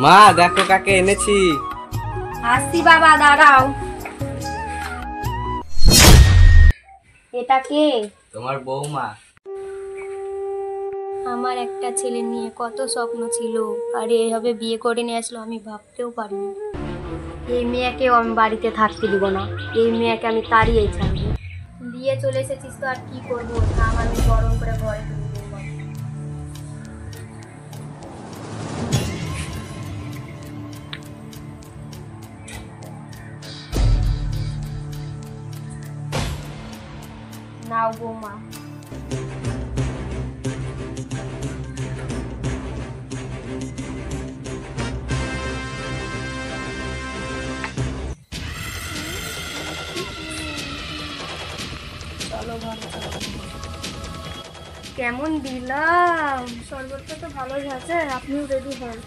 মা দেখো কাকে এনেছি। আসছি বাবা, দাঁড়াও। এটা কে? তোমার বৌমা। আমার একটা ছেলে নিয়ে কত স্বপ্ন ছিল, আর এইভাবে বিয়ে করে নিয়ে আসলো আমি ভাবতেও পারিনি। এই মেয়েকেও আমি বাড়িতে থাকতে দিব না, এই মেয়েকে আমি তাড়িয়েই ছাড়বো। দিয়ে চলে এসেছিস তো আর কি করবো, থাম আমি গরম করে ঘরে তুলে দেবো। নাও বৌমা। কেমন দিলাম? শরবতটা তো ভালোই আছে, আপনিও রেডি হন।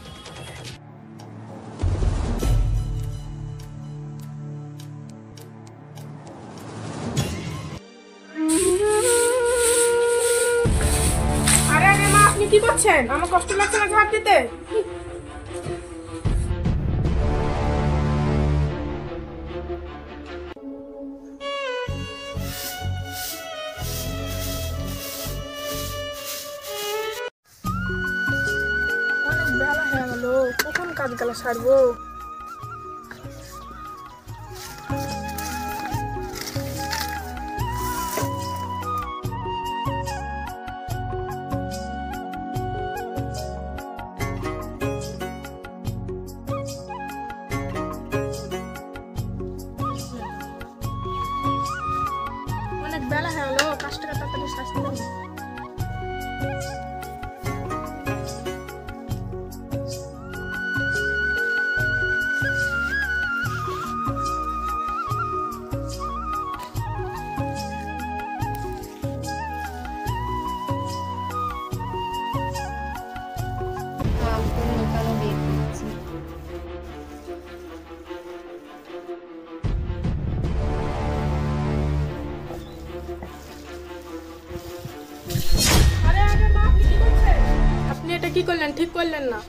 আরে আরে মা, আপনি কি করছেন? আমার কষ্ট লাগছে না ঝাড় দিতে? অনেক বেলা হয়ে গেল, কখন কাজগুলো সারবো? অনেক বেলা হয়ে গেল, কাজটাকে তাড়াতাড়ি সারতে হবে। আরে আরে মা, আপনি কি করছেন? আপনি এটা কি করলেন? ঠিক করলেন না।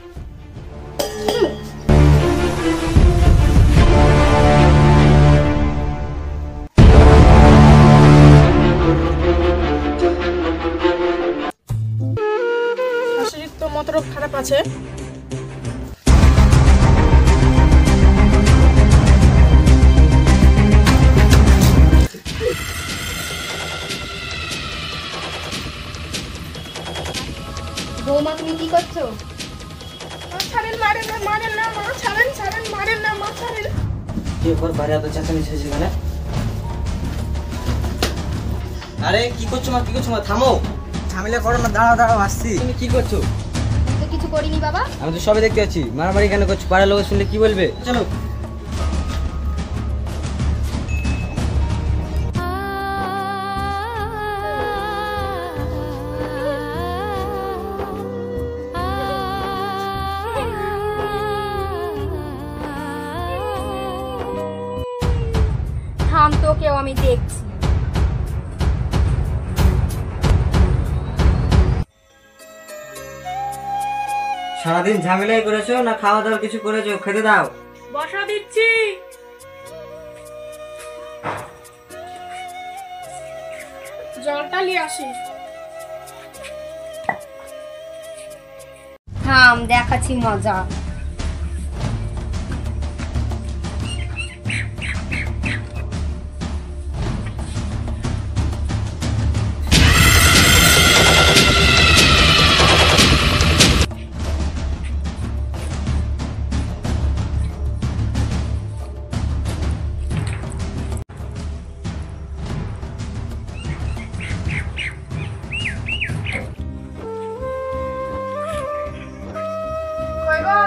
শাশুড়ির তো মতলব খারাপ আছে। বৌমা তুমি কি করছো? ছাড়েন, মারেন না, মারেন না মা, ছাড়েন ছাড়েন, মারেন না মা, ছাড়েন। কি ব্যাপার, বাইরে এত চেঁচামেচি হয়েছে কেন? আরে কি করছো মা, কি করছো মা? থামো, ঝামেলা করো না, দাঁড়াও দাঁড়াও, আসছি। তুমি কি করছো? তো কিছু করিনি বাবা। আমি তো সবে দেখতে পাচ্ছি, মারামারি কেন করছো? পাড়ার লোক শুনলে কি বলবে? চলো। থাম, তোকেও আমি দেখছি। সারাদিন ঝামেলাই করেছো না খাওয়া দাওয়া কিছু করেছো? খেতে দাও। বসা দিচ্ছি। জলটা নিয়ে আসি। থাম, দেখাচ্ছি মজা। কই গো,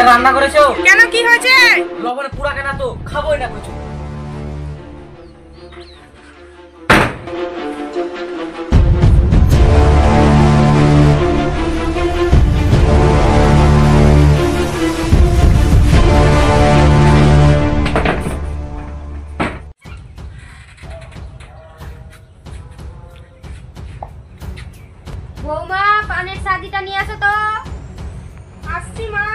রান্না করেছো? কেন, কি হয়েছে? লবণে পুরা কেনা তো খাবোই না কিছু। বৌমা, পানের সাদিটা নিয়ে আসো তো। আসছি মা।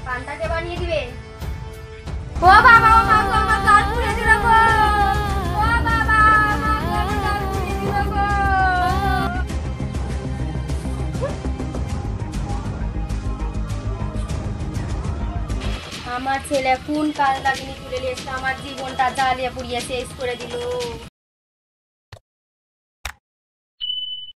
পানটাকে বানিয়ে দিবে। ও বাবা, ও মা গো, আমার গাল পুড়ে দিল গো। ও বাবা, মা গো, আমার গাল পুড়ে দিল গো। আমার ছেলে কোন কাল লাগিনি তুলে নিয়ে এসে আমার জীবনটা জ্বালিয়ে পুড়িয়ে শেষ করে দিল।